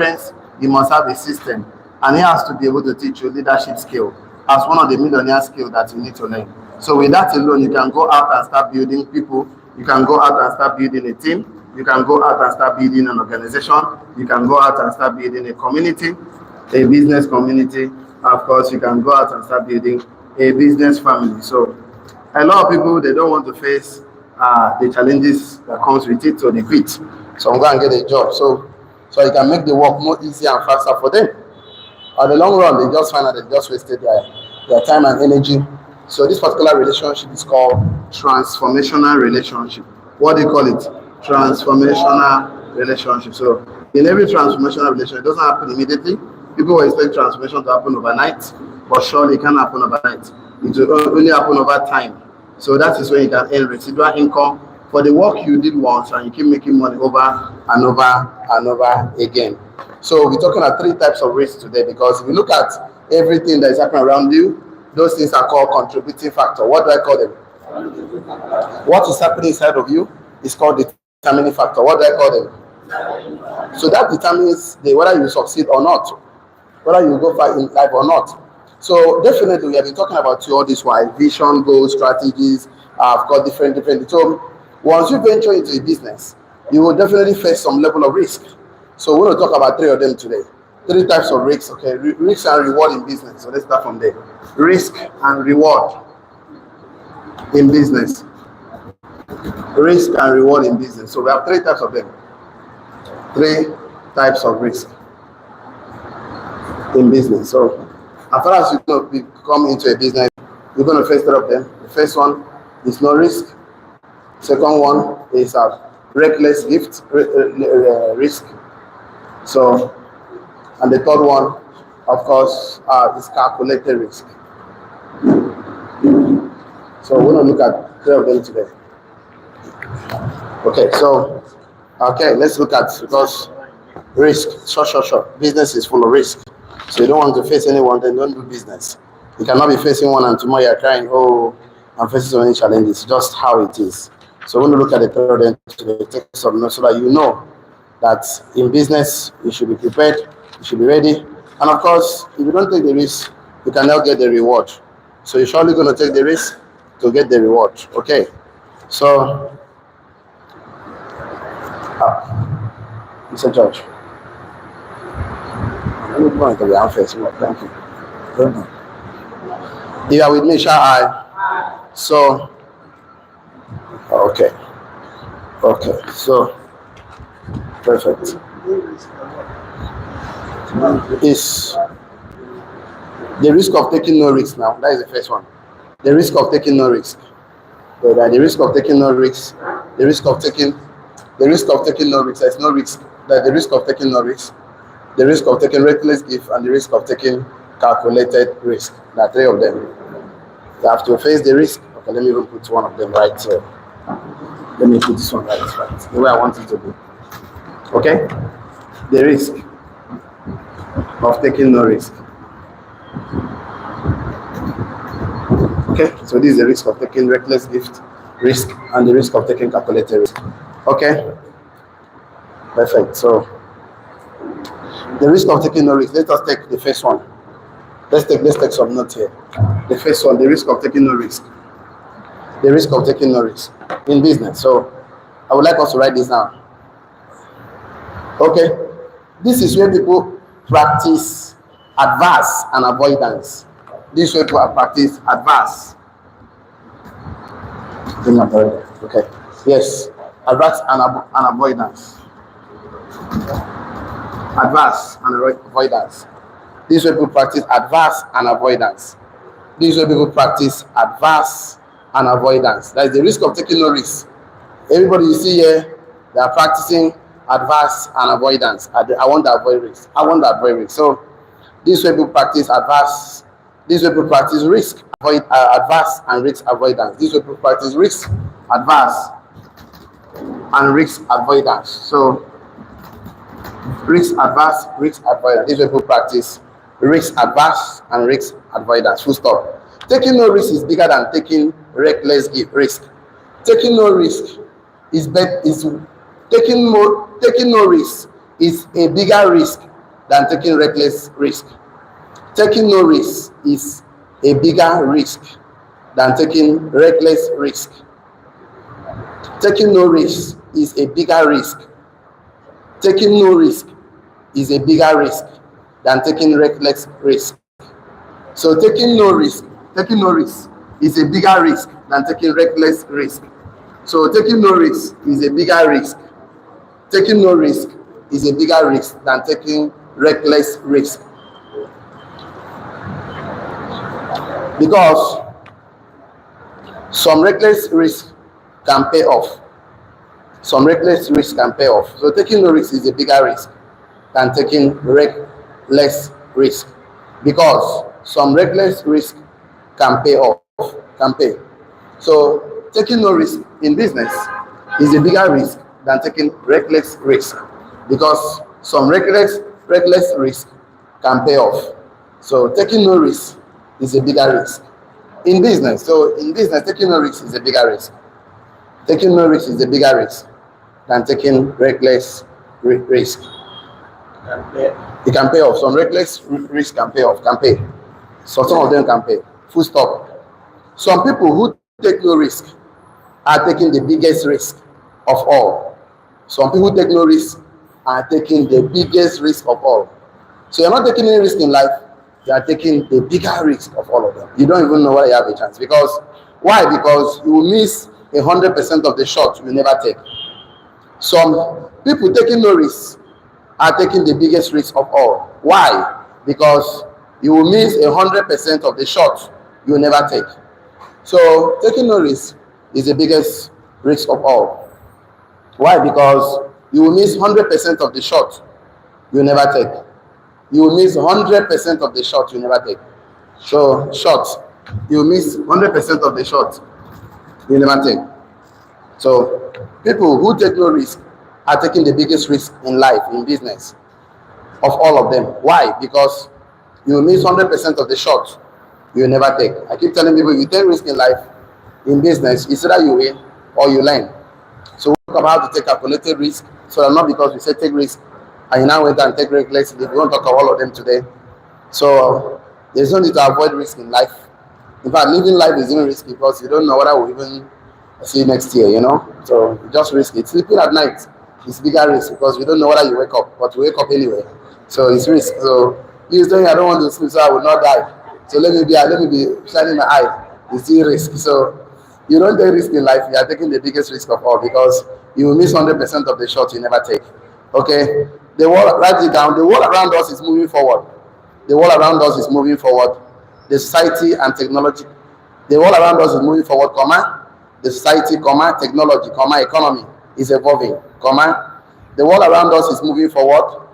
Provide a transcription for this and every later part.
experience, you must have a system. And he has to be able to teach you leadership skill as one of the millionaire skills that you need to learn. So with that alone, you can go out and start building people. You can go out and start building a team. You can go out and start building an organization. You can go out and start building a community, a business community. Of course, you can go out and start building a business family. So a lot of people, they don't want to face the challenges that comes with it, so they quit. So I'm going to get a job. So you can make the work more easier and faster for them. On the long run, they just find out they just wasted their time and energy. So this particular relationship is called transformational relationship. What do you call it? Transformational relationship. So in every transformational relationship, it doesn't happen immediately. People will expect transformation to happen overnight, but surely it can't happen overnight. It will only happen over time. So that is when you can earn residual income for the work you did once, and you keep making money over and over and over again. So we're talking about 3 types of risks today, because if you look at everything that is happening around you, those things are called contributing factor. What do I call them? What is happening inside of you is called determining factor. What do I call them? So that determines whether you succeed or not, whether you go far in life or not. So definitely we have been talking about all this while: vision, goals, strategies. I've got different. So once you venture into a business, you will definitely face some level of risk. So we're going to talk about 3 of them today. 3 types of risks. Okay, risk and reward in business. So let's start from there. Risk and reward in business. Risk and reward in business. So we have 3 types of them. 3 types of risk in business. So as far as you come into a business, you're going to face 3 of them. The first one is no risk. Second one is a reckless risk. So, and the third one, of course, is calculated risk. So we're going to look at 3 of them today. Okay, let's look at, because risk, short. Business is full of risk. So you don't want to face anyone, then don't do business. You cannot be facing one and tomorrow you're crying, oh, I'm facing so many challenges. Just how it is. So we're going to look at the 3 of them today, take some notes so that you know that in business, you should be prepared, you should be ready. And of course, if you don't take the risk, you cannot get the reward. So you're surely going to take the risk to get the reward. Okay. So, Mr. George. Let me point to the office. Thank you. You are with me, shall I? So, okay. So, perfect. Is the risk of taking no risk now. That is the first one. The risk of taking no risk. The risk of taking no risk. The risk of taking no risk. There's no risk. The risk of taking no risk. The risk of taking reckless gift, and the risk of taking calculated risk. There are 3 of them. You have to face the risk. Okay, let me even put one of them right here. Let me put this one right. The way I want it to be. Okay? The risk of taking no risk. Okay? So this is the risk of taking reckless gift risk and the risk of taking calculated risk. Okay? Perfect. So the risk of taking no risk. Let us take the first one. Let's take some notes here. The first one, the risk of taking no risk. The risk of taking no risk in business. So I would like us to write this down. Okay, this is where people practice adverse and avoidance. This is where people practice adverse. Okay, yes, adverse and avoidance. Adverse and avoidance. This is where people practice adverse and avoidance. This is where people practice adverse and avoidance. That is the risk of taking no risk. Everybody you see here, they are practicing adverse and avoidance. I want to avoid risk. I want to avoid risk. So this way people practice adverse. This way people practice risk, adverse and risk avoidance. This way people practice risk, adverse and risk avoidance. So risk adverse, risk avoidance. This way people practice risk adverse and risk avoidance. Full stop. Taking no risk is bigger than taking reckless risk. Taking no risk is taking no risk is a bigger risk than taking reckless risk. Taking no risk is a bigger risk than taking reckless risk. Taking no risk is a bigger risk. Taking no risk is a bigger risk than taking reckless risk. So taking no risk is a bigger risk than taking reckless risk. So taking no risk is a bigger risk. Taking no risk is a bigger risk than taking reckless risk. Because some reckless risk can pay off. Some reckless risk can pay off. So taking no risk is a bigger risk than taking reckless risk. Because some reckless risk can pay off, can pay. So taking no risk in business is a bigger risk than taking reckless risk. Because some reckless risk can pay off. So taking no risk is a bigger risk in business. So in business, taking no risk is a bigger risk. Taking no risk is a bigger risk than taking reckless risk. It can pay off. Some reckless risk can pay off, can pay. So some of them can pay. Full stop. Some people who take no risk are taking the biggest risk of all. Some people who take no risk are taking the biggest risk of all. So you're not taking any risk in life, you are taking the bigger risk of all of them. You don't even know whether you have a chance. Because why? Because you will miss 100% of the shots you never take. Some people taking no risk are taking the biggest risk of all. Why? Because you will miss 100% of the shots you never take. So taking no risk is the biggest risk of all. Why? Because you will miss 100% of the shots you never take. You will miss 100% of the shots you never take. So shots, you will miss 100% of the shots you never take. So people who take no risk are taking the biggest risk in life, in business, of all of them. Why? Because you will miss 100% of the shots you never take. I keep telling people, you take risk in life, in business, it's either you win or you learn. So we talk about how to take calculated risk. So not because we say take risk and you now went and take recklessly. We won't talk about all of them today. So there's no need to avoid risk in life. In fact, living life is even risky because you don't know whether we'll even see next year, you know. So just risk it. Sleeping at night is bigger risk because we don't know whether you wake up, but you wake up anyway. So it's risk. So you saying I don't want to sleep, so I will not die. So let me be shining my eye. It's still risk. So you don't take risk in life, you are taking the biggest risk of all because you will miss 100% of the shots you never take. Okay? The world, write it down. The world around us is moving forward. The world around us is moving forward. The society and technology. The world around us is moving forward, comma. The society, comma, technology, comma, economy is evolving, comma. The world around us is moving forward.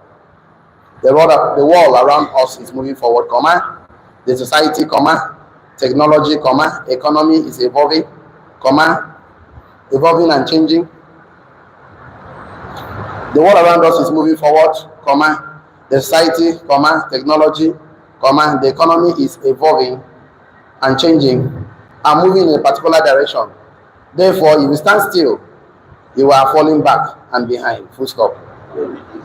The world around us is moving forward, comma. The society, comma, technology, comma, economy is evolving, comma, evolving and changing. The world around us is moving forward, comma. The society, comma, technology, comma, the economy is evolving and changing and moving in a particular direction. Therefore, if you stand still, you are falling back and behind, full stop.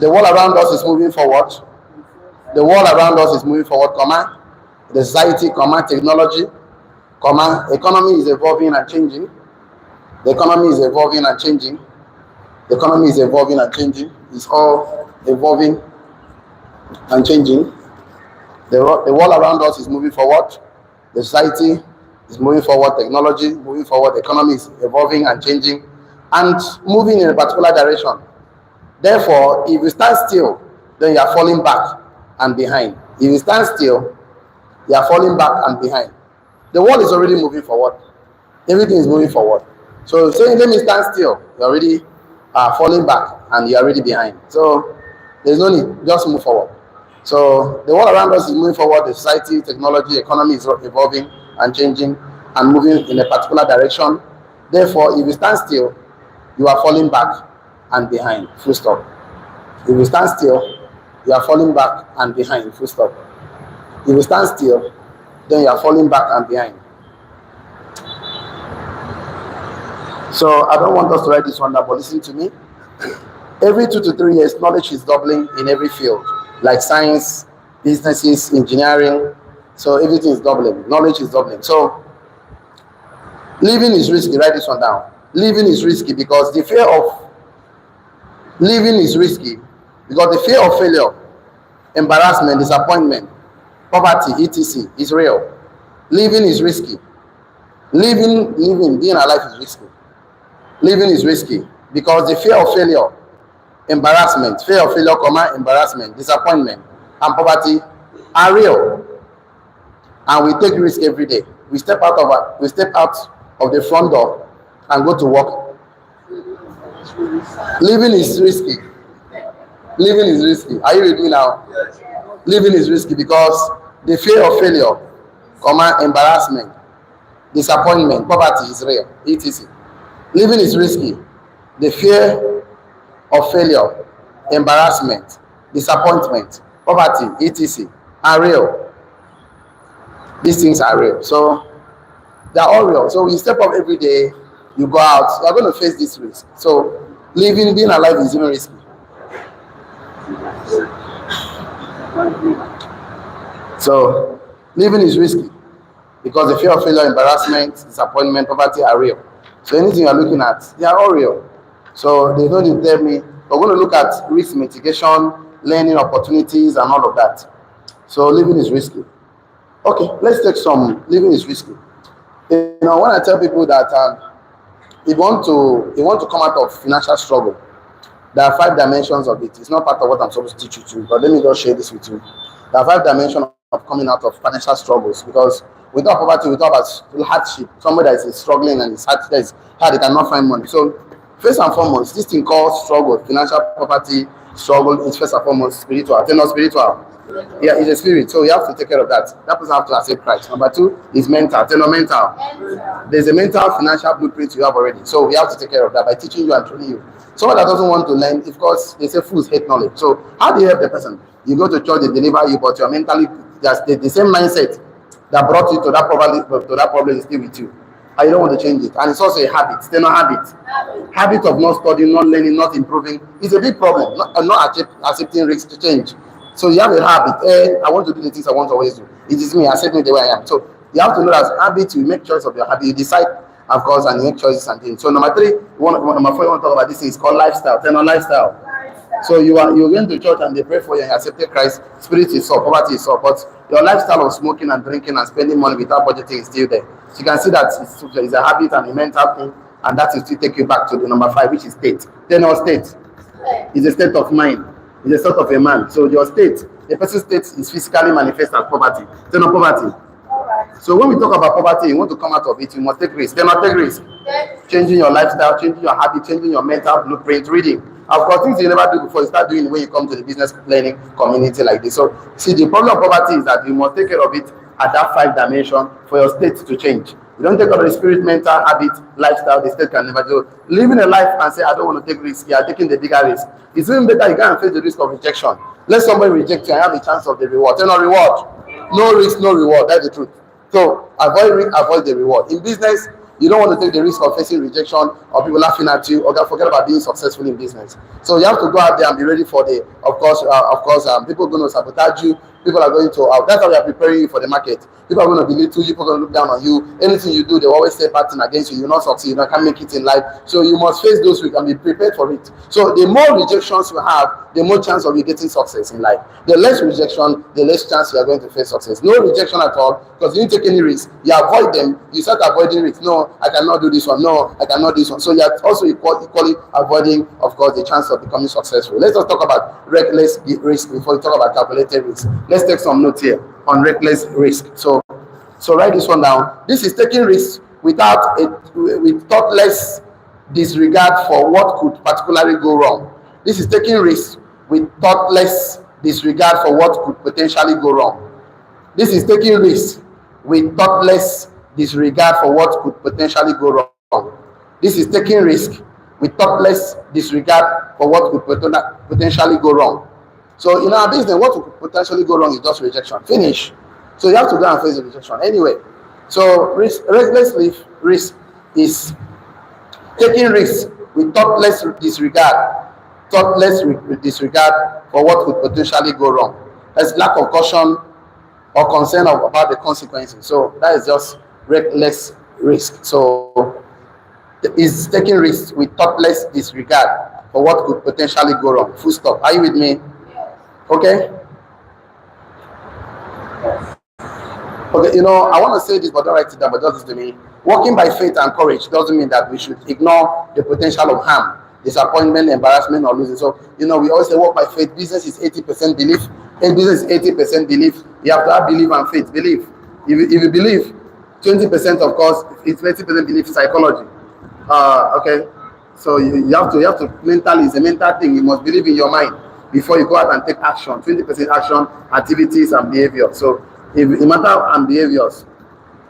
The world around us is moving forward. The world around us is moving forward, comma. The society, comma, technology, comma, economy is evolving and changing. The economy is evolving and changing. The economy is evolving and changing. It's all evolving and changing. The world around us is moving forward. The society is moving forward. Technology moving forward. The economy is evolving and changing and moving in a particular direction. Therefore, if you stand still, then you are falling back and behind. If you stand still, you are falling back and behind. The world is already moving forward. Everything is moving forward. So saying, let me stand still, you're already falling back and you're already behind. So there's no need, just move forward. So the world around us is moving forward. The society, technology, economy is evolving and changing and moving in a particular direction. Therefore, if you stand still, you are falling back and behind, full stop. If you stand still, you are falling back and behind, full stop. If you stand still, then you are falling back and behind. So I don't want us to write this one down, but listen to me. Every 2 to 3 years, knowledge is doubling in every field. like science, businesses, engineering. So everything is doubling. Knowledge is doubling. So living is risky. Write this one down. Living is risky because the fear of living is risky because the fear of failure, embarrassment, disappointment, poverty, etc. is real. Living is risky. Being alive is risky. Living is risky because the fear of failure, embarrassment, embarrassment, disappointment, and poverty are real. And we take risk every day. We step out of the front door and go to work. Living is risky. Living is risky. Are you with me now? Living is risky because the fear of failure, embarrassment, disappointment, poverty is real. etc. Living is risky. The fear of failure, embarrassment, disappointment, poverty, etc. are real. These things are real. So they are all real. So you step up every day, you go out, you are going to face this risk. So being alive is even risky. So living is risky because the fear of failure, embarrassment, disappointment, poverty are real. So anything you are looking at, they are all real. So they don't need to tell me, we're going to look at risk mitigation, learning opportunities, and all of that. So living is risky. Okay, let's take some. Living is risky. You know, when I tell people that you want to come out of financial struggle, there are 5 dimensions of it. It's not part of what I'm supposed to teach you to, but let me just share this with you. There are 5 dimensions of coming out of financial struggles, because without poverty, without hardship, somebody that is struggling and it's hard, they cannot find money. So first and foremost, this thing called struggle, financial poverty struggle, is first and foremost spiritual. Not spiritual. Yeah, it's a spirit, so you have to take care of that. That person have to accept Christ. Number 2 is mental. Mental. There's a mental financial blueprint you have already, so we have to take care of that by teaching you and training you. Someone that doesn't want to learn, of course, they say fools hate knowledge. So how do you help the person? You go to church, they deliver you, but you're mentally, the same mindset that brought you to that problem is still with you. And you don't want to change it. And it's also a habit. Still not habit. Habit of not studying, not learning, not improving is a big problem. Not accepting risks to change. So you have a habit. I want to do the things I want to always do. It is me. Accept me the way I am. So you have to know that habit, you make choice of your habit. You decide, of course, and you make choices and things. So number 3, number 4, you want to talk about this thing. It's called lifestyle. Turn on lifestyle. So you're going to church and they pray for you and you accepted Christ. Spirit is so, poverty is so, but your lifestyle of smoking and drinking and spending money without budgeting is still there. So you can see that it's a habit and a mental thing, and that will still take you back to the number 5, which is state. Then our state is a state of mind. It's a state of a man. So your state, the person's state is physically manifest as poverty. Then of poverty. So when we talk about poverty, you want to come out of it, you must take risk. Then not take risk. Changing your lifestyle, changing your habit, changing your mental blueprint, reading. Of course, things you never do before, you start doing when you come to the business planning community like this. So, see, the problem of poverty is that you must take care of it at that 5 dimension for your state to change. You don't take care of the spirit, mental, habit, lifestyle, the state can never do. Living a life and say, I don't want to take risk, you are taking the bigger risk. It's even better you can't face the risk of rejection. Let somebody reject you and have a chance of the reward. Tell no reward. No risk, no reward. That's the truth. So, avoid risk, avoid the reward. In business, you don't want to take the risk of facing rejection or people laughing at you, or forget about being successful in business. So you have to go out there and be ready for the, of course, people are going to sabotage you. People are going to, that's how we are preparing you for the market. People are going to belittle you, people are going to look down on you. Anything you do, they always say bad thing against you. You'll not succeed, you can't make it in life. So you must face those risks and be prepared for it. So the more rejections you have, the more chance of you getting success in life. The less rejection, the less chance you are going to face success. No rejection at all, because you didn't take any risk. You avoid them, you start avoiding risks. No, I cannot do this one. No, I cannot do this one. So you are also equally avoiding, of course, the chance of becoming successful. Let's just talk about reckless risk before we talk about calculated risk. Let's take some notes here on reckless risk. So write this one down. This is taking risks with thoughtless disregard for what could particularly go wrong. This is taking risks with thoughtless disregard for what could potentially go wrong. This is taking risks with thoughtless disregard for what could potentially go wrong. This is taking risk with thoughtless disregard for what could potentially go wrong. So in our business, what could potentially go wrong is just rejection. Finish. So you have to go and face the rejection anyway. So reckless risk is taking risks with thoughtless disregard thoughtless disregard for what could potentially go wrong. There's lack of caution or concern about the consequences. So that is just reckless risk. So is taking risks with thoughtless disregard for what could potentially go wrong. Full stop. Are you with me? Okay. Okay, I want to say this, but don't write it down, but just listen to me. Walking by faith and courage doesn't mean that we should ignore the potential of harm, disappointment, embarrassment, or losing. So, we always say walk by faith. Business is 80% belief. Business is 80% belief. You have to have belief and faith. Belief. If you believe, 20%, of course, it's 20% belief psychology. Okay. So you have to mentally, it's a mental thing. You must believe in your mind before you go out and take action. 20% action, activities, and behavior. So if matter and behaviors.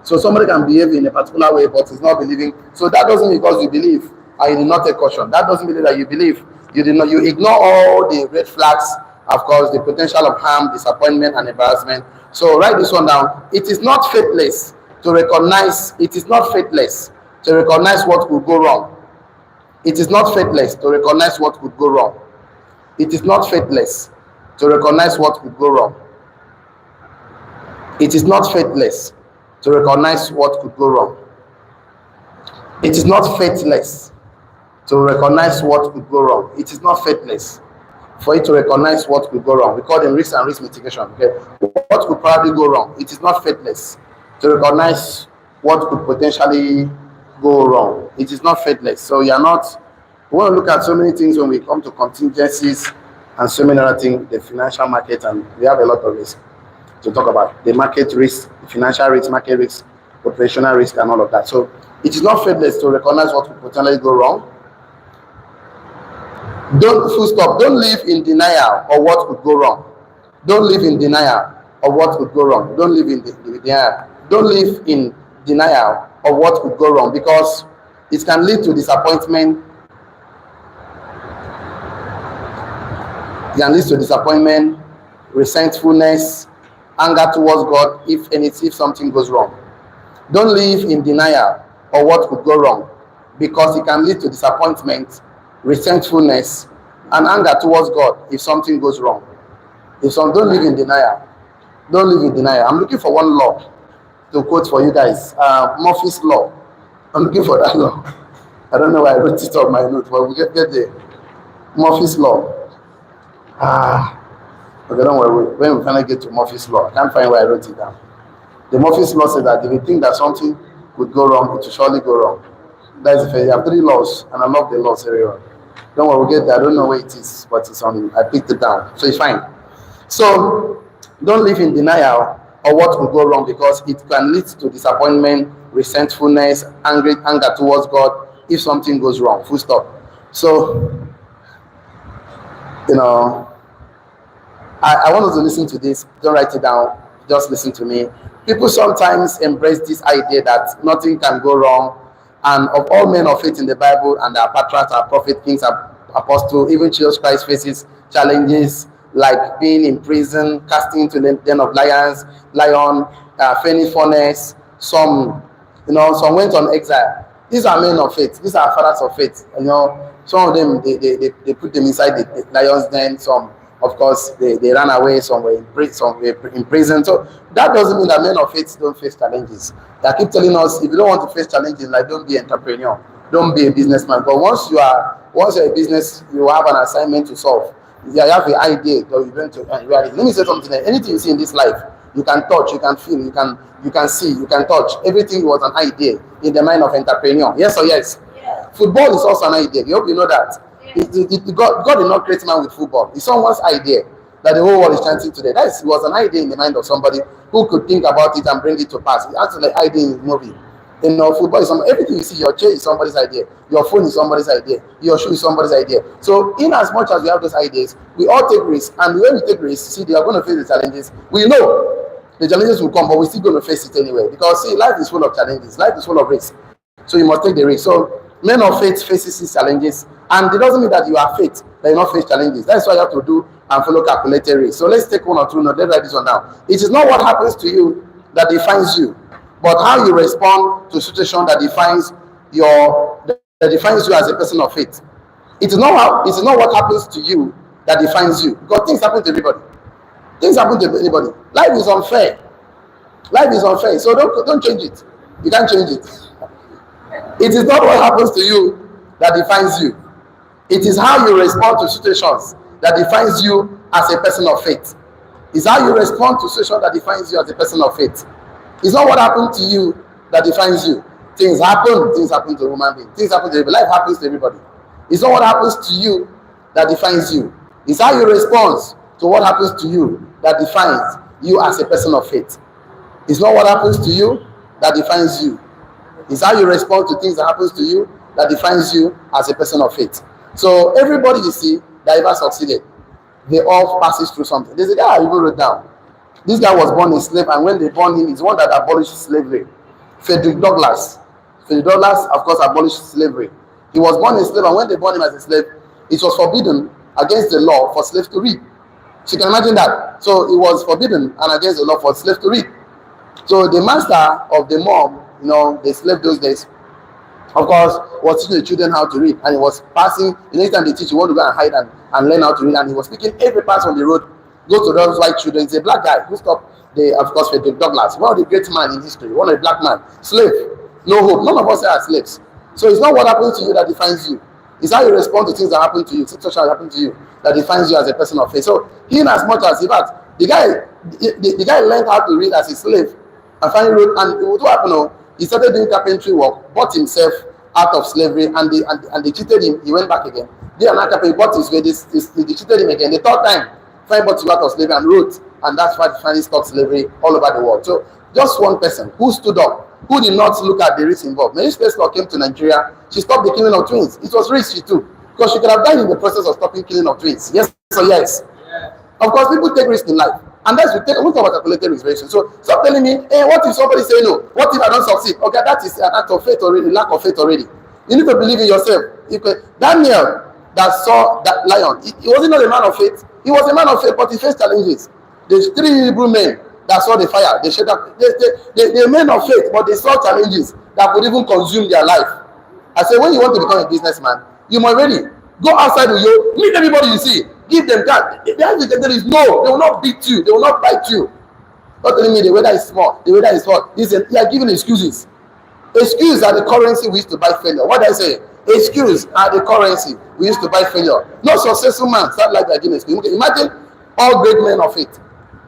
So somebody can behave in a particular way, but is not believing. So that doesn't mean because you believe and you did not take caution. That doesn't mean that you believe. You did not. You ignore all the red flags, of course, the potential of harm, disappointment, and embarrassment. So write this one down. It is not faithless to recognize. It is not faithless to recognize what could go wrong. It is not faithless to recognize what could go wrong. It is not faithless to recognize what could go wrong. It is not faithless to recognize what could go wrong. It is not faithless to recognize what could go wrong. It is not faithless for you to recognize what could go wrong. We call them risk and risk mitigation. Okay, what could probably go wrong? It is not faithless to recognize what could potentially go wrong. It is not faithless. So you are not. We want to look at so many things when we come to contingencies and so many other things, the financial market, and we have a lot of risk to talk about. The market risk, financial risk, market risk, operational risk, and all of that. So it is not faithless to recognize what could potentially go wrong. Don't live in denial of what could go wrong. Don't live in denial of what could go wrong. Don't live in denial. Don't live in denial of what could go wrong, because it can lead to disappointment. It can lead to disappointment, resentfulness, anger towards God if something goes wrong. Don't live in denial of what could go wrong, because it can lead to disappointment, resentfulness, and anger towards God if something goes wrong. Don't live in denial. Don't live in denial. I'm looking for one law to quote for you guys. Murphy's Law. I'm looking for that law. I don't know why I wrote it on my note, but we get there. Murphy's Law. Okay, don't worry. When we finally get to Murphy's Law, I can't find where I wrote it down. The Murphy's Law says that if you think that something could go wrong, it will surely go wrong. That's the fact. You have 3 laws, and I love the laws very well. Don't worry, we'll get there. I don't know where it is, but it's on. I picked it down, so it's fine. So don't live in denial of what could go wrong, because it can lead to disappointment, resentfulness, anger towards God if something goes wrong. Full stop. So, I want you to listen to this. Don't write it down. Just listen to me. People sometimes embrace this idea that nothing can go wrong. And of all men of faith in the Bible, and our patriarchs, our prophet, kings, our apostles, even Jesus Christ faces challenges like being in prison, casting into the den of lions, furnace furnace. Some went on exile. These are men of faith. These are fathers of faith. Some of them they put them inside the lion's den. Some, of course, they ran away. Some were in prison. So that doesn't mean that men of faith don't face challenges. They keep telling us, if you don't want to face challenges, like, don't be an entrepreneur, don't be a businessman. But once you're a business, you have an assignment to solve. You have an idea that you're going to reality. Let me say something. Anything you see in this life, you can touch, you can feel, you can see, you can touch. Everything was an idea in the mind of entrepreneur. Yes or yes? Yeah. Football is also an idea. You hope you know that. God did not create man with football. It's someone's idea that the whole world is chanting today. It was an idea in the mind of somebody who could think about it and bring it to pass. It's actually an idea in the movie. Football is everything you see. Your chair is somebody's idea. Your phone is somebody's idea. Your shoe is somebody's idea. So, in as much as we have those ideas, we all take risks. And when we take risks, they are going to face the challenges. We know the challenges will come, but we're still going to face it anyway. Because, life is full of challenges. Life is full of risks. So, you must take the risk. So, men of faith faces these challenges. And it doesn't mean that you are faith, that you not face challenges. That's why you have to do and follow calculated risk. So, let's take one or two notes. Let's write this one down. It is not what happens to you that defines you, but how you respond to a situation that defines you as a person of faith. It is not what happens to you that defines you. Because things happen to everybody. Things happen to anybody. Life is unfair. Life is unfair. So don't change it. You can't change it. It is not what happens to you that defines you. It is how you respond to situations that defines you as a person of faith. It's how you respond to situations that defines you as a person of faith. It's not what happened to you that defines you. Things happen to human beings. Things happen to everybody. Life happens to everybody. It's not what happens to you that defines you. It's how you respond to what happens to you that defines you as a person of faith. It's not what happens to you that defines you. It's how you respond to things that happens to you that defines you as a person of faith. So everybody you see that ever succeeded, they all passes through something. There's a guy I even wrote down. This guy was born a slave, and when they born him, he's one that abolished slavery. Frederick Douglass. Frederick Douglass, of course, abolished slavery. He was born a slave, and when they born him as a slave, it was forbidden against the law for slaves to read. So you can imagine that. So it was forbidden and against the law for slaves to read. So the master of the mob, the slave those days, of course, was teaching the children how to read, and he was passing. Next time they teach, you want to go and hide and learn how to read, and he was speaking every pass on the road. Go to those white children. He's a black guy who stopped of course, Frederick Douglass, one of the great men in history, one of the black men, slave, no hope. None of us are slaves. So it's not what happens to you that defines you. It's how you respond to things that happen to you, situations that happen to you, that defines you as a person of faith. So in as much as, in fact, the guy learned how to read as a slave, and finally wrote, and what happened? He started doing carpentry work, bought himself out of slavery, and they cheated him. He went back again. They are not carpentry, bought his way. They cheated him again. The third time, finally bought him out of slavery and wrote, and that's why he finally stopped slavery all over the world. So just one person who stood up, who did not look at the risk involved. When Space Law came to Nigeria, she stopped the killing of twins. It was risk she took, because she could have died in the process of stopping killing of twins. Yes or yes? Yeah. Of course, people take risks in life. And that's we talk about calculated risk very soon. So stop telling me, hey, what if somebody say no? What if I don't succeed? Okay, that is an act of faith already, lack of faith already. You need to believe in yourself. Daniel that saw that lion, he wasn't not a man of faith. He was a man of faith, but he faced challenges. There's 3 Hebrew men that saw the fire. They're men of faith, but they saw challenges that could even consume their life. I say, when you want to become a businessman, you must really go outside with you, meet everybody you see, give them that. The answer there is no. They will not beat you. They will not bite you. Not telling me the weather is small, the weather is hot. You are giving excuses. Excuses are the currency we used to buy failure. What did I say? Excuses are the currency we used to buy failure. No successful man start like that giving excuses. Imagine all great men of faith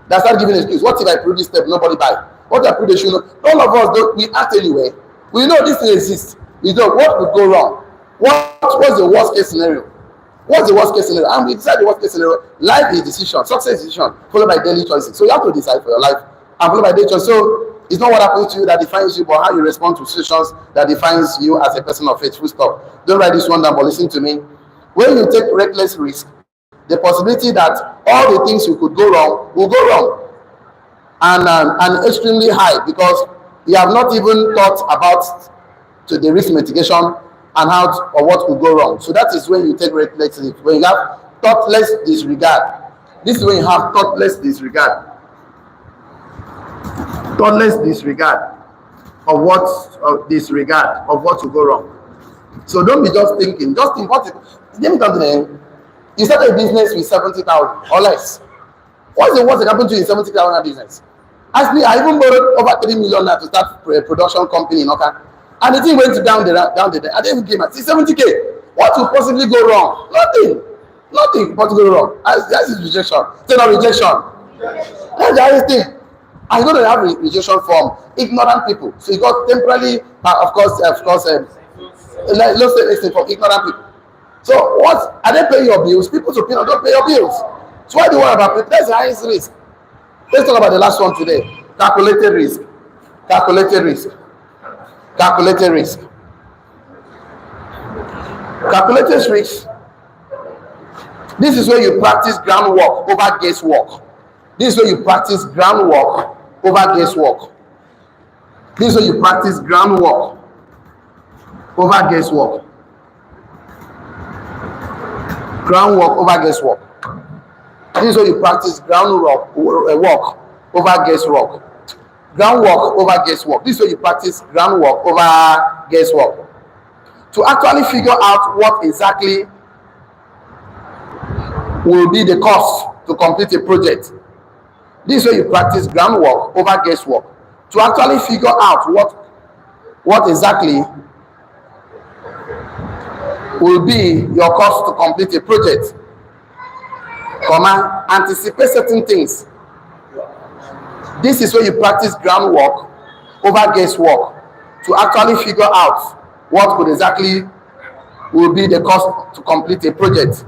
that start giving excuses. What if I prove this step, nobody buy? What if I prove they should know? All of us don't. We act anyway. We know this thing exists. We know what would go wrong. What's the worst case scenario? What's the worst case scenario? And we decide the worst case scenario. Life is decision, success is decision, followed by daily choices. So you have to decide for your life and followed by daily choices. So it's not what happens to you that defines you, but how you respond to situations that defines you as a person of faith. Full stop. Don't write this one down, but listen to me. When you take reckless risk, the possibility that all the things you could go wrong will go wrong, and extremely high, because you have not even thought about to the risk mitigation and how or what could go wrong. So that is when you take reckless risk. When you have thoughtless disregard. This is when you have thoughtless disregard. Thoughtless disregard of what will go wrong. So don't be just thinking. Just think what. Let me come to the end. You started a business with 70,000 or less. What's the worst that happened to you in 70,000 business? Ask me. I even borrowed over 3 million now to start a production company in Oka. And the thing went down the I didn't give my 70K. What will possibly go wrong? Nothing but go wrong. That is rejection. Say no rejection. That's the highest thing. I'm going to have rejection from ignorant people. So you got temporarily, of course, let's say from ignorant people. So what are they paying your bills? People's opinion don't pay your bills. So why do you worry about it? That's the highest risk. Let's talk about the last one today. Calculated risk. Calculated risk. Calculated risk. Calculated risk. This is where you practice groundwork over guesswork. This is where you practice groundwork over guesswork. This is where you practice groundwork over guesswork. Groundwork over guesswork. This is where you practice groundwork over guesswork. Groundwork over guesswork. This is where you practice groundwork over guesswork. To actually figure out what exactly will be the cost to complete a project. This way you practice groundwork over guesswork to actually figure out what exactly will be your cost to complete a project, anticipate certain things. This is where you practice groundwork over guesswork to actually figure out what could exactly will be the cost to complete a project,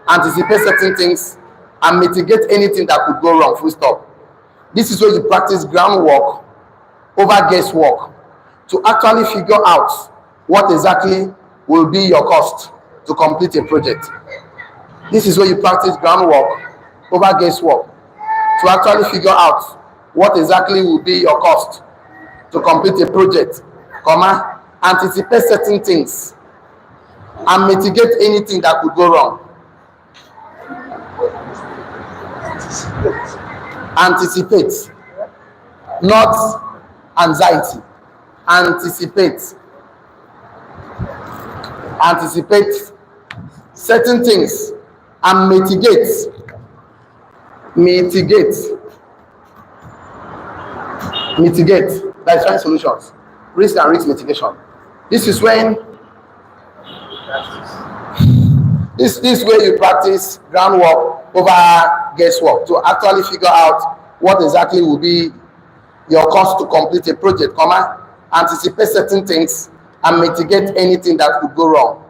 anticipate certain things and mitigate anything that could go wrong, full stop. This is where you practice groundwork over guesswork to actually figure out what exactly will be your cost to complete a project. This is where you practice groundwork over guesswork to actually figure out what exactly will be your cost to complete a project, anticipate certain things and mitigate anything that could go wrong. Anticipate, not anxiety. Anticipate certain things and mitigate by trying solutions. Risk and risk mitigation. This is when this way you practice groundwork over guesswork to actually figure out what exactly will be your cost to complete a project, anticipate certain things and mitigate anything that could go wrong.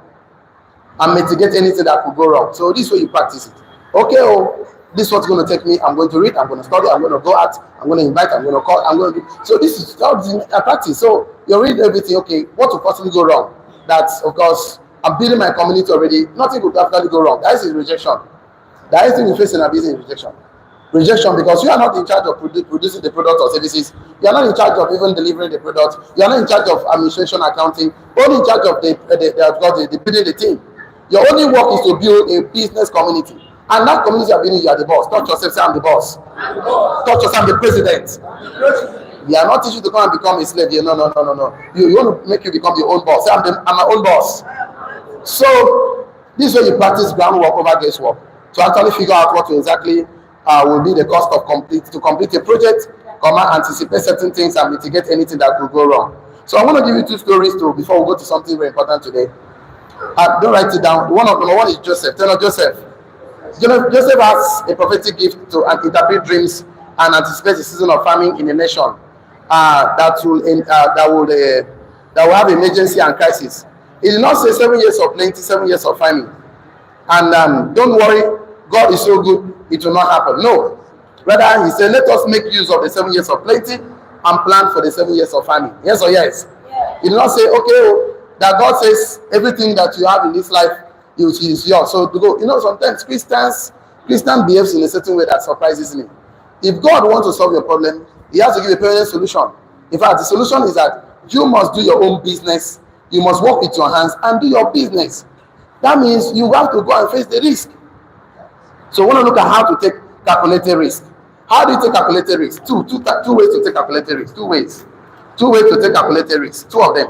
So this way you practice it. Okay, this is what's going to take me. I'm going to read, I'm going to study, I'm going to go out, I'm going to invite, I'm going to call, I'm going to do. So this is how I practice. So you read everything. Okay, what will possibly go wrong? That's, of course, I'm building my community already. Nothing could definitely go wrong. That is rejection. The highest thing we face in our business is rejection. Rejection because you are not in charge of producing the product or services. You are not in charge of even delivering the product. You are not in charge of administration, accounting. Only in charge of the building the team. Your only work is to build a business community. And that community you are building, you are the boss. Touch yourself, say I'm the boss. Touch yourself, I'm the president. We are not teaching you to come and become a slave. No. You want to make you become your own boss. Say I'm my own boss. So this way you practice groundwork over guesswork to actually figure out what exactly will be the cost of to complete a project, anticipate certain things and mitigate anything that could go wrong. So I want to give you two stories before we go to something very important today. Don't write it down. Number one is Joseph. Tell us Joseph. Joseph has a prophetic gift to interpret dreams and anticipate the season of famine in a nation that will have emergency and crisis. He did not say 7 years of plenty, 7 years of famine. And don't worry, God is so good, it will not happen. No. Rather, he said, let us make use of the 7 years of plenty and plan for the 7 years of famine. Yes or yes? Yeah. He did not say, okay, that God says everything that you have in this life is yours. So to go, sometimes Christian behaves in a certain way that surprises me. If God wants to solve your problem, he has to give a permanent solution. In fact, the solution is that you must do your own business. You must work with your hands and do your business. That means you have to go and face the risk. So we want to look at how to take calculated risk. How do you take calculated risk? Two ways to take calculated risk. Two ways to take calculated risk. Two of them.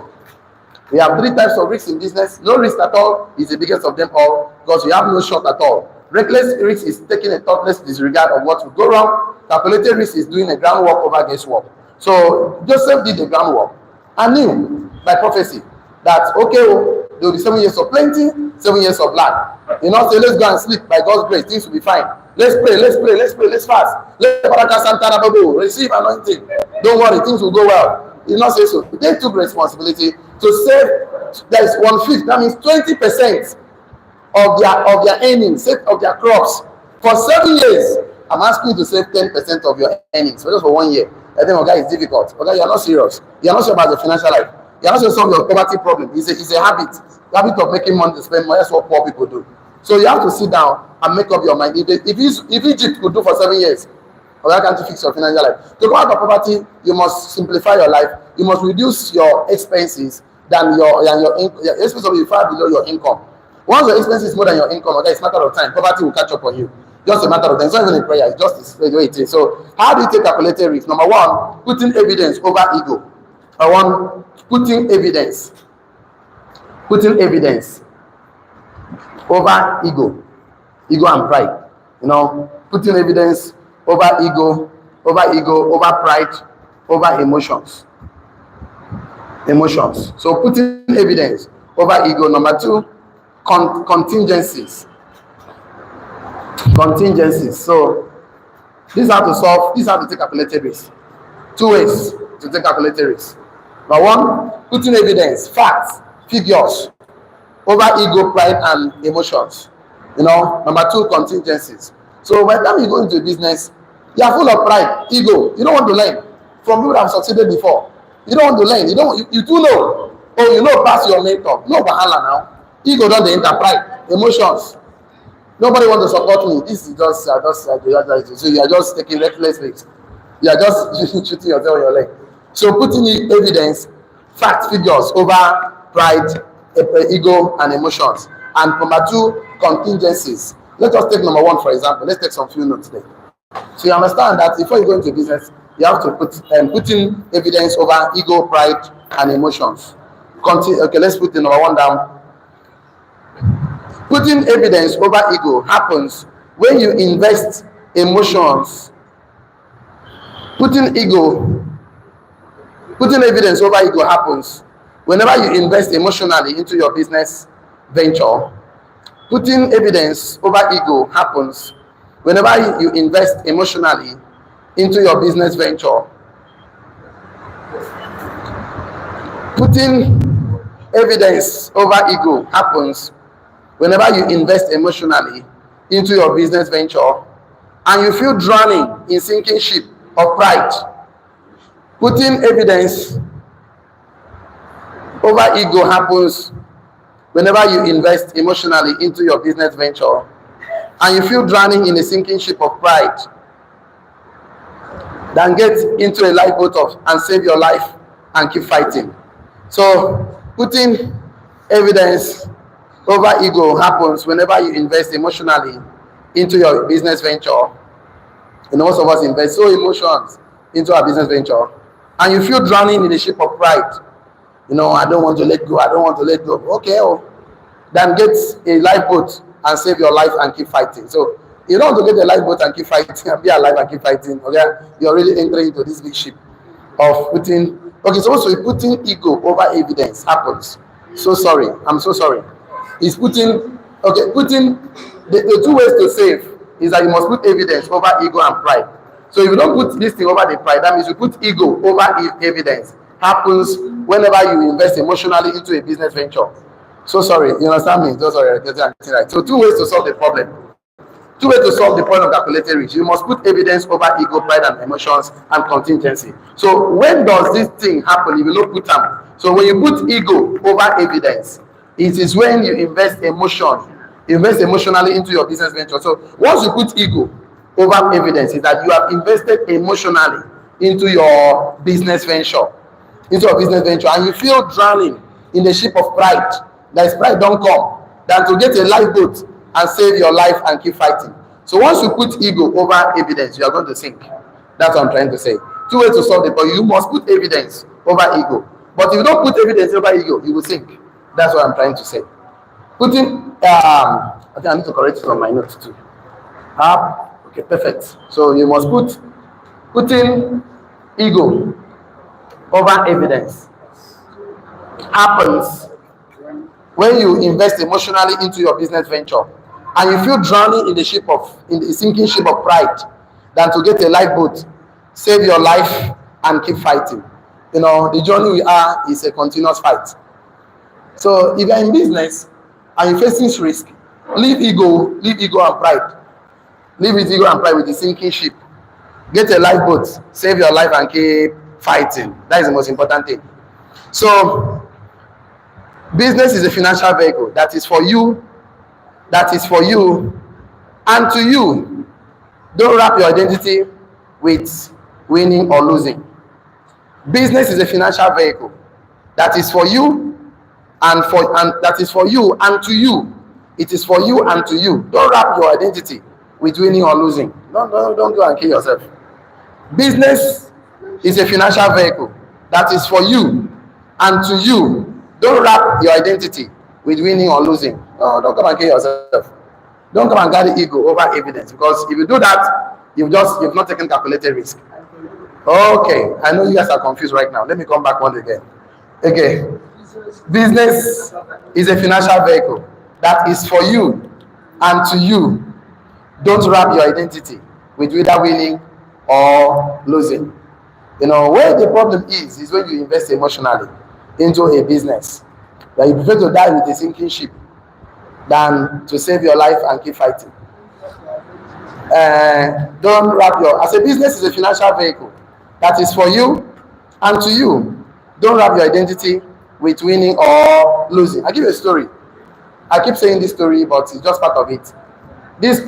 We have three types of risks in business. No risk at all is the biggest of them all because you have no shot at all. Reckless risk is taking a thoughtless disregard of what will go wrong. Calculated risk is doing a groundwork over guesswork. So Joseph did the groundwork and knew by prophecy that, okay, there will be 7 years of plenty, 7 years of lack. Say, let's go and sleep. By God's grace, things will be fine. Let's pray, let's fast. Receive anointing. Don't worry, things will go well. He did not say so. They took responsibility to save. There is 1/5. That means 20% of their earnings, of their crops. For 7 years, I'm asking you to save 10% of your earnings. So just for 1 year. I think, okay, it's difficult. Okay, you're not serious. You're not sure about the financial life. You're not sure solve your poverty problem. It's a habit. The habit of making money to spend money. That's what poor people do. So you have to sit down and make up your mind. If Egypt could do for 7 years, why can't you fix your financial life? To go out of poverty, you must simplify your life. You must reduce your expenses than your expenses will be far below your income. Once your expenses is more than your income, okay, it's a matter of time. Poverty will catch up on you. Just a matter of time. It's not even a prayer. It's just the way it is. So how do you take calculated risk? Number one, putting evidence over ego. Putting evidence. over ego and pride. Putting evidence over ego, over pride, over emotions. So putting evidence over ego. Number two, contingencies. So this is how to take calculated risk. Two ways to take calculated risk. Number one, putting evidence, facts, figures over ego, pride, and emotions. Number two, contingencies. So by the time you go into business, you are full of pride, ego. You don't want to learn from people that have succeeded before. You don't want to learn. You do know. Oh, pass your mentor. No wahala now. Ego don't enter, pride, emotions. Nobody want to support me. This is just so you are just taking reckless risks. You are just shooting yourself on your leg. So putting evidence, facts, figures over pride, ego, and emotions. And number two, contingencies. Let us take number one, for example. Let's take some few notes there. So you understand that before you go into business, you have to put in evidence over ego, pride, and emotions. Okay, let's put the number one down. Putting evidence over ego happens when you invest emotions. Putting evidence over ego happens whenever you invest emotionally into your business venture. Putting evidence over ego happens whenever you invest emotionally into your business venture. Putting evidence over ego happens whenever you invest emotionally into your business venture and you feel drowning in sinking ship of pride. Putting evidence over ego happens whenever you invest emotionally into your business venture and you feel drowning in a sinking ship of pride. Then get into a lifeboat and save your life and keep fighting. So putting evidence over ego happens whenever you invest emotionally into your business venture. Most of us invest emotions into our business venture and you feel drowning in the ship of pride. I don't want to let go. Okay, then get a lifeboat and save your life and keep fighting. So you don't want to get a lifeboat and keep fighting and be alive and keep fighting. Okay, you're really entering into this big ship of putting. Okay, so also putting ego over evidence happens. I'm so sorry. It's putting the two ways to save is that you must put evidence over ego and pride. So if you don't put this thing over the pride, that means you put ego over evidence. Happens whenever you invest emotionally into a business venture. So sorry, you understand me? So sorry, right. So two ways to solve the problem. Two ways to solve the point of calculated risk. You must put evidence over ego, pride, and emotions and contingency. So when does this thing happen if you don't put them? So when you put ego over evidence, it is when you invest emotionally into your business venture. So once you put ego over evidence, is that you have invested emotionally into your business venture, and you feel drowning in the ship of pride. That is pride don't come than to get a lifeboat and save your life and keep fighting. So once you put ego over evidence, you are going to sink. That's what I'm trying to say. Two ways to solve the problem. You must put evidence over ego. But if you don't put evidence over ego, you will sink. That's what I'm trying to say. Putting, I think I need to correct it on my notes too. Okay, perfect. So you must putting ego over evidence happens when you invest emotionally into your business venture and you feel drowning in the sinking ship of pride than to get a lifeboat, save your life and keep fighting. The journey we are is a continuous fight. So if you're in business and you're facing risk, leave ego and pride. Leave with ego and pride with the sinking ship. Get a lifeboat, save your life and keep fighting. That is the most important thing. So business is a financial vehicle that is for you and to you. Don't wrap your identity with winning or losing. Business is a financial vehicle that is for you and that is for you and to you. It is for you and to you. Don't wrap your identity with winning or losing. Don't go and kill yourself. Business is a financial vehicle that is for you and to you. Don't wrap your identity with winning or losing. No, don't come and kill yourself. Don't come and carry ego over evidence, because if you do that, you've not taken calculated risk. Okay, I know you guys are confused right now. Let me come back once again. Okay, business is a financial vehicle that is for you and to you. Don't wrap your identity with either winning or losing. Where the problem is when you invest emotionally into a business, that you prefer to die with a sinking ship than to save your life and keep fighting. Don't wrap as a business is a financial vehicle that is for you and to you. Don't wrap your identity with winning or losing. I'll give you a story. I keep saying this story, but it's just part of it. This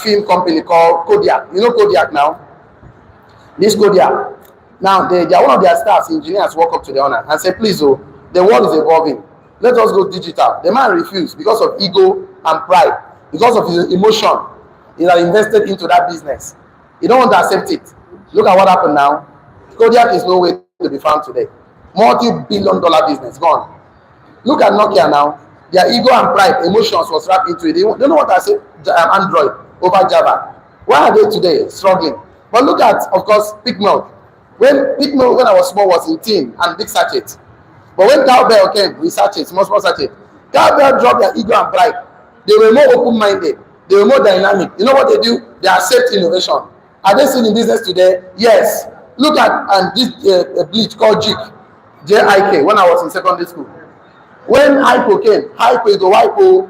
film company called Kodiak. You know Kodiak now? This Kodiak. Now, they are one of their staff, engineers, walk up to the owner and say, please, the world is evolving. Let us go digital. The man refused because of ego and pride, because of his emotion. He had invested into that business. He don't want to accept it. Look at what happened now. Kodiak is nowhere to be found today. Multi-billion-dollar business, gone. Look at Nokia now. Their ego and pride, emotions was wrapped into it. They don't know what I say, Android over Java. Why are they today struggling? But look at, of course, Peak Milk. When I was small, was in tin and big sachet. But when Cowbell came with sachets, small sachet, Cowbell dropped their ego and pride. They were more open-minded. They were more dynamic. You know what they do? They accept innovation. Are they still in business today? Yes. Look at this bleach called JIK, J-I-K, when I was in secondary school. When Hypo came, Hypo is the Hypo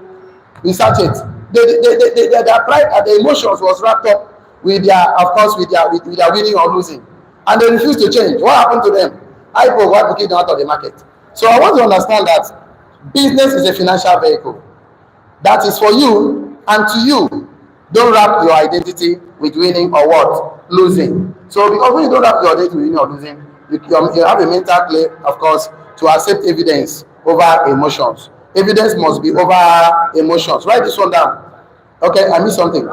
with sachets. Their pride and their emotions was wrapped up with their winning or losing. And they refused to change. What happened to them? Hypo kicked them out of the market. So I want to understand that business is a financial vehicle that is for you and to you. Don't wrap your identity with winning or what? Losing. So because when you don't wrap your identity with winning or losing, you have a mental play, of course, to accept evidence over emotions. Evidence must be over emotions. Write this one down. Okay, I missed something.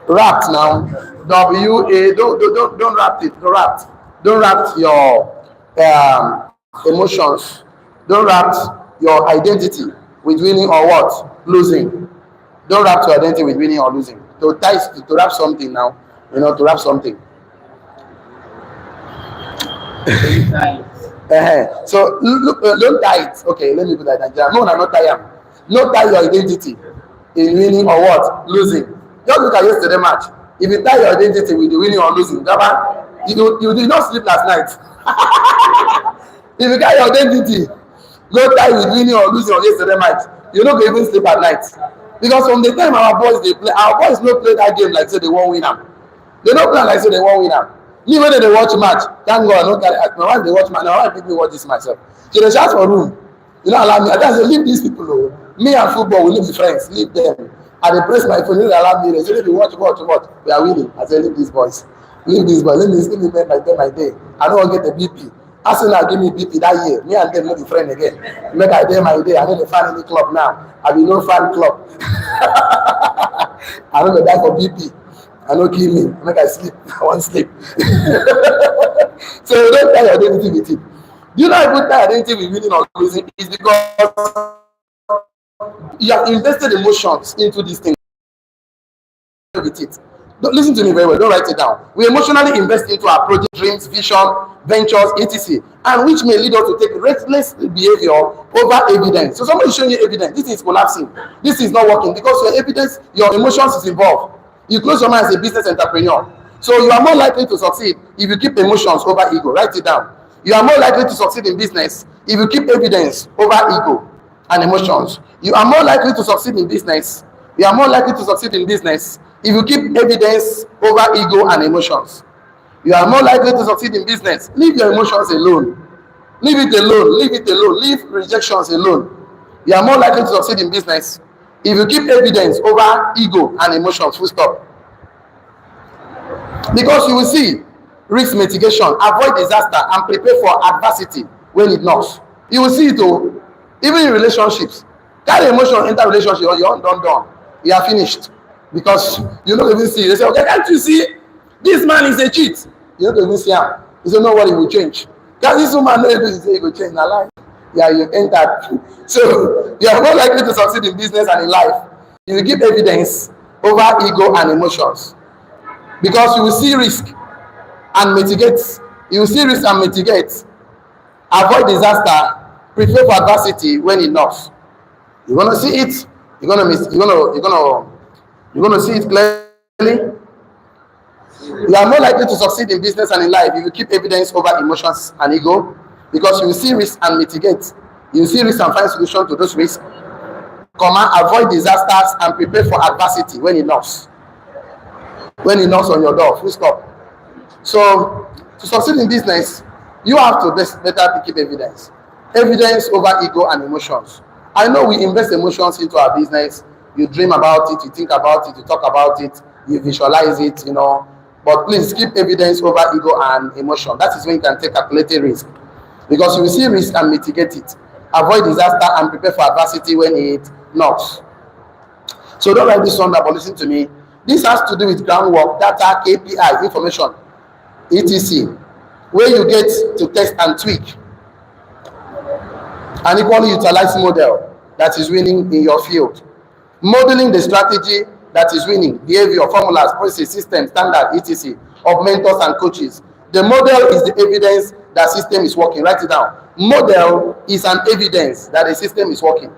Wrapped now. W-A, don't wrap it. Wrapped. Don't wrap your emotions. Don't wrap your identity with winning or what? Losing. Don't wrap your identity with winning or losing. To wrap something now, to wrap something. So look, don't tie it. Okay, let me put that down. No, not tie them. Not tie your identity in winning or what? Losing. Just look at yesterday's match. If you tie your identity with the winning or losing, you did not sleep last night. If you tie your identity, go tie with winning or losing on yesterday's match, you're not going to even sleep at night. Because from the time our boys don't play that game like say they won't win them. They don't play like say they won't win them. Me when they watch match, thank God I don't carry my wife they watch match. Now I pick me watch this myself. So they shout for room. Allow me. I just say leave these people alone. Me and football, we need be friends. Leave them. I dey press my phone. They allow me. They say if you watch, we are winning. I say leave these boys. Leave these boys. Let me make my day. I don't want to get the BP. Arsenal give me BP that year. Me and them not be friend again. Make I day my day. I don't fan any club now. I be no fan club. I don't go die for BP. I don't kill me. Make I sleep. I want sleep. So you don't tie your identity with it. Do you know how good tie identity with winning or losing is because you have invested emotions into this thing with it. Don't listen to me very well. Don't write it down. We emotionally invest into our project, dreams, vision, ventures, etc., and which may lead us to take reckless behavior over evidence. So somebody is showing you evidence. This is collapsing. This is not working because your evidence, your emotions is involved. You close your mind as a business entrepreneur. So you are more likely to succeed if you keep emotions over ego. Write it down. You are more likely to succeed in business if you keep evidence over ego and emotions. You are more likely to succeed in business. You are more likely to succeed in business if you keep evidence over ego and emotions. You are more likely to succeed in business. Leave your emotions alone. Leave it alone. Leave it alone. Leave rejections alone. You are more likely to succeed in business if you keep evidence over ego and emotions. Full stop. Because you will see risk mitigation, avoid disaster, and prepare for adversity when it knocks. You will see it all. Even in relationships. Carry emotion enter relationship, you're done. You are finished. Because you don't even see. They say, okay, can't you see? This man is a cheat. You don't even see him. You say, no, what he will change. Because this woman knows he will change her life. Yeah, you entered. So you are more likely to succeed in business and in life. You will give evidence over ego and emotions because you will see risk and mitigate. You will see risk and mitigate. Avoid disaster. Prepare for adversity when enough. You're gonna see it. You're gonna see it clearly. You are more likely to succeed in business and in life if you keep evidence over emotions and ego, because you will see risk and mitigate. You will see risk and find solution to those risks. Avoid disasters and prepare for adversity when it knocks. When it knocks on your door, full stop. So to succeed in business, you have to better keep evidence. Evidence over ego and emotions. I know we invest emotions into our business. You dream about it, you think about it, you talk about it, you visualize it, But please keep evidence over ego and emotion. That is when you can take calculated risk. Because you will see risk and mitigate it. Avoid disaster and prepare for adversity when it knocks. So don't write this one down, but listen to me. This has to do with groundwork, data, KPI, information, etc. Where you get to test and tweak. An equally utilized model that is winning in your field. Modeling the strategy that is winning, behavior, formulas, process, system, standard, etc. of mentors and coaches. The model is the evidence that system is working. Write it down. Model is an evidence that the system is working.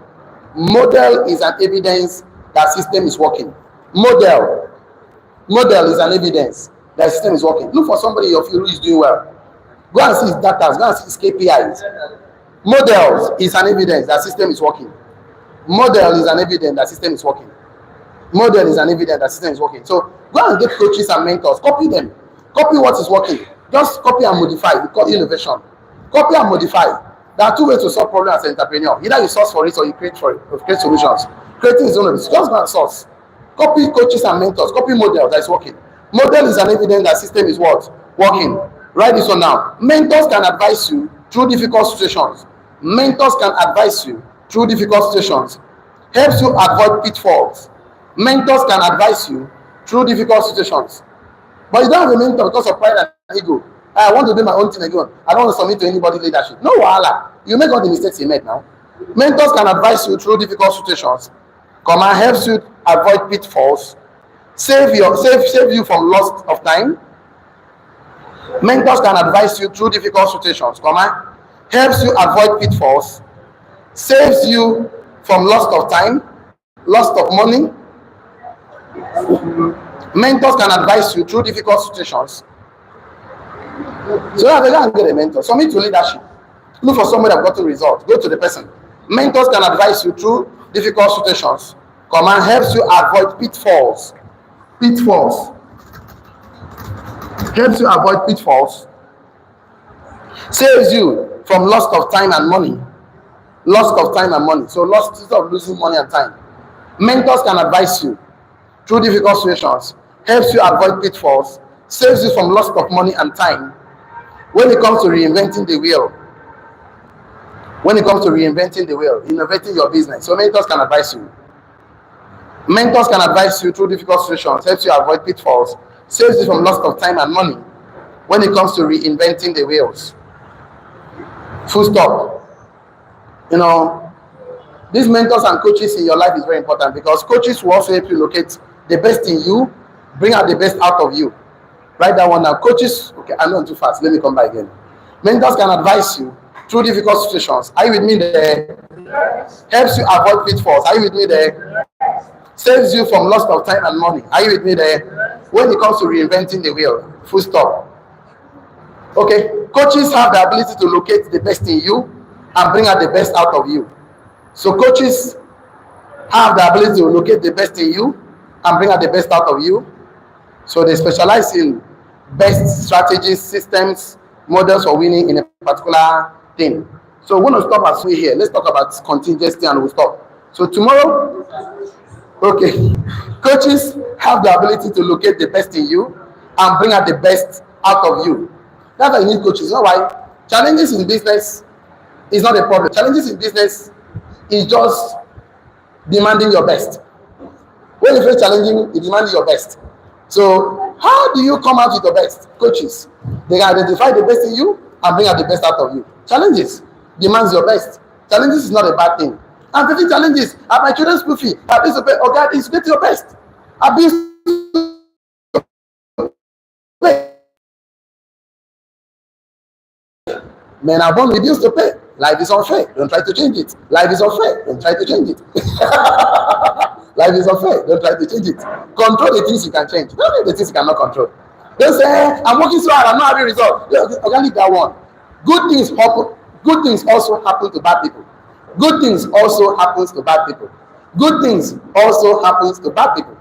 Model is an evidence that system is working. Model is an evidence that system is working. Look for somebody in your field who is doing well. Go and see his data, go and see his KPIs. Models is an evidence that system is working. Model is an evidence that system is working. Model is an evidence that system is working. So go and get coaches and mentors. Copy them. Copy what is working. Just copy and modify. We call innovation. Copy and modify. There are two ways to solve problems as an entrepreneur. Either you source for it or you create for it, or create solutions. Creating is one of it. Just go and source. Copy coaches and mentors. Copy model that is working. Model is an evidence that system is what? Working. Write this one down. Mentors can advise you through difficult situations. Mentors can advise you through difficult situations. Helps you avoid pitfalls. Mentors can advise you through difficult situations. But you don't have a mentor because of pride and ego. I want to do my own thing again. I don't want to submit to anybody leadership. No wahala. You make all the mistakes you made now. Mentors can advise you through difficult situations. Helps you avoid pitfalls. Save you from loss of time. Mentors can advise you through difficult situations. Helps you avoid pitfalls. Saves you from loss of time, loss of money. Mentors can advise you through difficult situations. So you have to get a mentor. Submit to leadership. Look for somebody that got the result. Go to the person. Mentors can advise you through difficult situations. Helps you avoid pitfalls. Helps you avoid pitfalls. Saves you from loss of time and money. So loss instead of losing money and time. Mentors can advise you through difficult situations. Helps you avoid pitfalls. Saves you from loss of money and time. When it comes to reinventing the wheel, innovating your business. So mentors can advise you. Mentors can advise you through difficult situations, helps you avoid pitfalls, saves you from loss of time and money when it comes to reinventing the wheels. Full stop. These mentors and coaches in your life is very important because coaches will also help you locate the best in you, bring out the best out of you. Write that one now. Coaches, okay, I'm not too fast. Let me come back again. Mentors can advise you through difficult situations. Are you with me there? Helps you avoid pitfalls. Are you with me there? Saves you from loss of time and money. Are you with me there? When it comes to reinventing the wheel, full stop. Okay, coaches have the ability to locate the best in you and bring out the best out of you. So coaches have the ability to locate the best in you and bring out the best out of you. So they specialize in best strategies, systems, models for winning in a particular thing. So we're going to stop as we here. Let's talk about contingency and we'll stop. So tomorrow, okay, coaches have the ability to locate the best in you and bring out the best out of you. That's why you need coaches. You know why? Challenges in business is not a problem. Challenges in business is just demanding your best. When you face challenging, it demands your best. So how do you come out with your best? Coaches, they can identify the best in you and bring out the best out of you. Challenges demands your best. Challenges is not a bad thing. I'm facing challenges at my children's school fee. I've been to pay. Okay, it's get your best. I've been men are born with bills to pay. Life is unfair. Don't try to change it. Life is unfair. Don't try to change it. Life is unfair. Don't try to change it. Control the things you can change. Don't leave the things you cannot control. Don't say, I'm working so hard, I'm not having results. Organic that one. Good things happen. Good things also happen to bad people. Good things also happens to bad people. Good things also happens to bad people.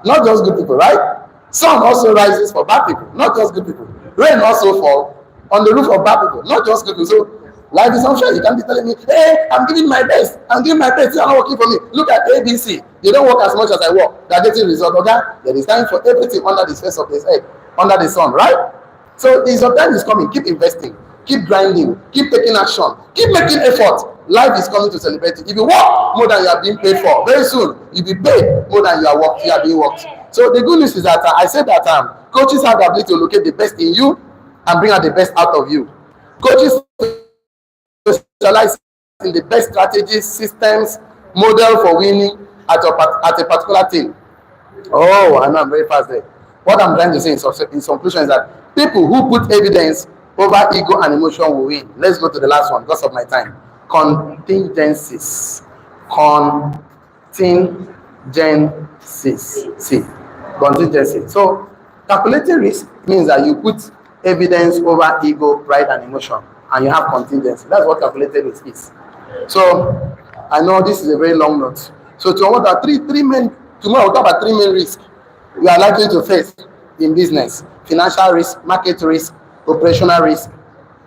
Not just good people, right? Sun also rises for bad people, not just good people. Rain also falls on the roof of bad people, not just good people. So life is unfair. You can't be telling me, hey, I'm giving my best. I'm giving my best. You're not working for me. Look at ABC. They don't work as much as I work. They're getting results. Okay? There is time for everything under the face of this earth, under the sun, right? So the time is coming. Keep investing. Keep grinding. Keep taking action. Keep making effort. Life is coming to celebrate it. If you work more than you are being paid for, very soon you'll be paid more than you are being worked. So the good news is that I said that coaches have the ability to locate the best in you and bring out the best out of you. Coaches specialize in the best strategies, systems, model for winning at a particular thing. Oh, I know I'm very fast there. What I'm trying to say in conclusion is that people who put evidence over ego and emotion will win. Let's go to the last one because of my time. Contingencies. Contingency. So calculating risk means that you put evidence over ego, pride, and emotion, and you have contingency. That's what calculated risk is. So I know this is a very long note. So tomorrow we'll talk about three main risks you are likely to face in business: financial risk, market risk, operational risk.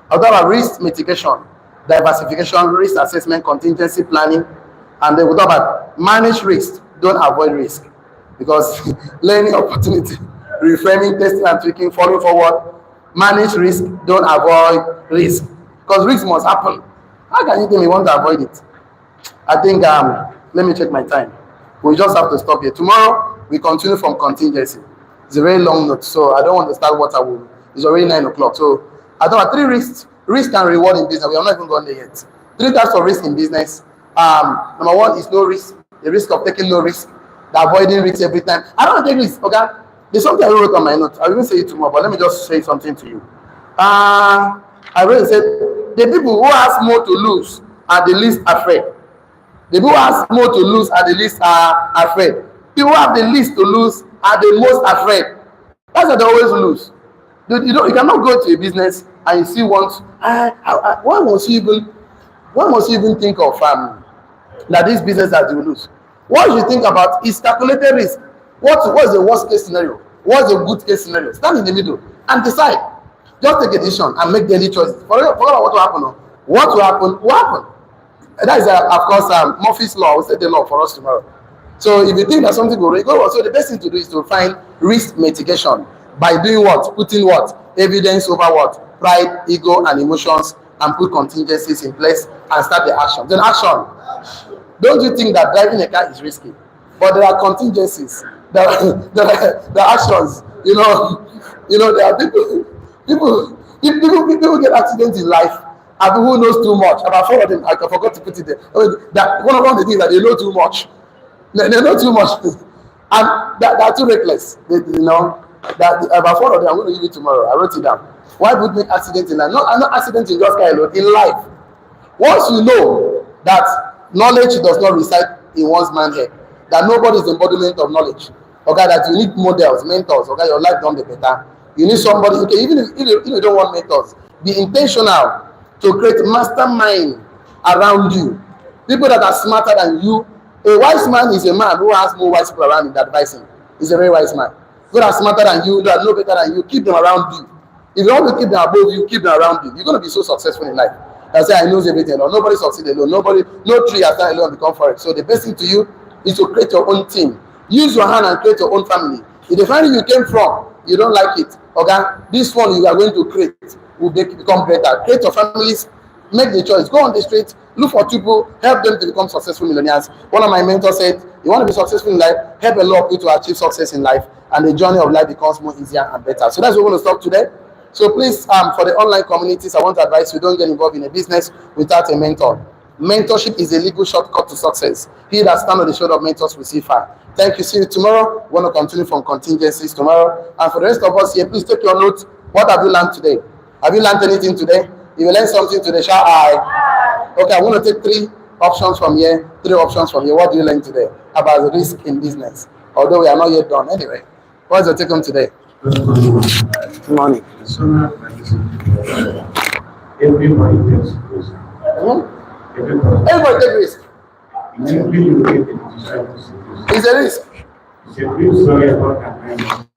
I'll talk about risk mitigation, diversification, risk assessment, contingency planning, and then we'll talk about manage risk, don't avoid risk. Because learning opportunity, reframing, testing and tweaking, following forward, manage risk, don't avoid risk. Because risk must happen. How can you tell me you want to avoid it? I think, let me check my time. We just have to stop here. Tomorrow, we continue from contingency. It's a very long note, so I don't want to start what I will. It's already 9 o'clock. So I thought about 3 risks. Risk and reward in business. We are not even gone there yet. 3 types of risk in business. Number 1 is no risk. The risk of taking no risk. The avoiding risk every time. I don't take risk, okay? There's something I wrote on my notes. I will say it tomorrow, but let me just say something to you. I wrote and said, the people who have more to lose are the least afraid. The people who have more to lose are the least afraid. People who have the least to lose are the most afraid. That's why they always lose. You cannot go to a business and you see once. Why must you even think of that this business that you lose? What you think about is calculated risk. What's the worst case scenario? What's the good case scenario? Stand in the middle and decide. Just take a decision and make daily choices. Forget about what will happen. What will happen? Will happen. That is, of course, Murphy's law. We'll say the law for us tomorrow. So if you think that something will go, so the best thing to do is to find risk mitigation by doing what? Putting what? Evidence over what? Pride, ego, and emotions, and put contingencies in place and start the action. Then action. Don't you think that driving a car is risky? But there are contingencies. There are actions. You know, there are people get accidents in life. And people who knows too much. About 4 of them, I forgot to put it there. That one of the things that they know too much. They know too much, and they're too reckless. About 4 of them, I'm going to give it tomorrow. I wrote it down. Why would make accidents in life? Not accidents in just car alone. In life, once you know that knowledge does not reside in one's man's head, that nobody is the embodiment of knowledge. Okay, that you need models, mentors. Okay, your life don't be better. You need somebody. Okay, even if you don't want mentors, be intentional to create mastermind around you. People that are smarter than you. A wise man is a man who has more wise people around him that advise him. He's a very wise man. People that are smarter than you, that know better than you, keep them around you. If you want to keep them above you, keep them around you. You're going to be so successful in life. I say I know everything alone. Nobody succeeds alone. No tree has done alone become forest. So the best thing to you is to create your own team. Use your hand and create your own family. If the family you came from, you don't like it, okay? This one you are going to create will become better. Create your families. Make the choice. Go on the street. Look for people. Help them to become successful millionaires. One of my mentors said, you want to be successful in life, help a lot of people to achieve success in life, and the journey of life becomes more easier and better. So that's what we're going to stop today. So please, for the online communities, I want to advise you, don't get involved in a business without a mentor. Mentorship is a legal shortcut to success. He that stands on the shoulder of mentors will see far. Thank you. See you tomorrow. We want to continue from contingencies tomorrow. And for the rest of us here, please take your notes. What have you learned today? Have you learned anything today? If you learned something today, shout aye. Okay, I'm going to take 3 options from here, 3 options from here. What do you learn today about the risk in business? Although we are not yet done. Anyway, what's your take home today? Good morning. Everybody takes risk. Everybody take risk. It's a risk. It's a brief story about an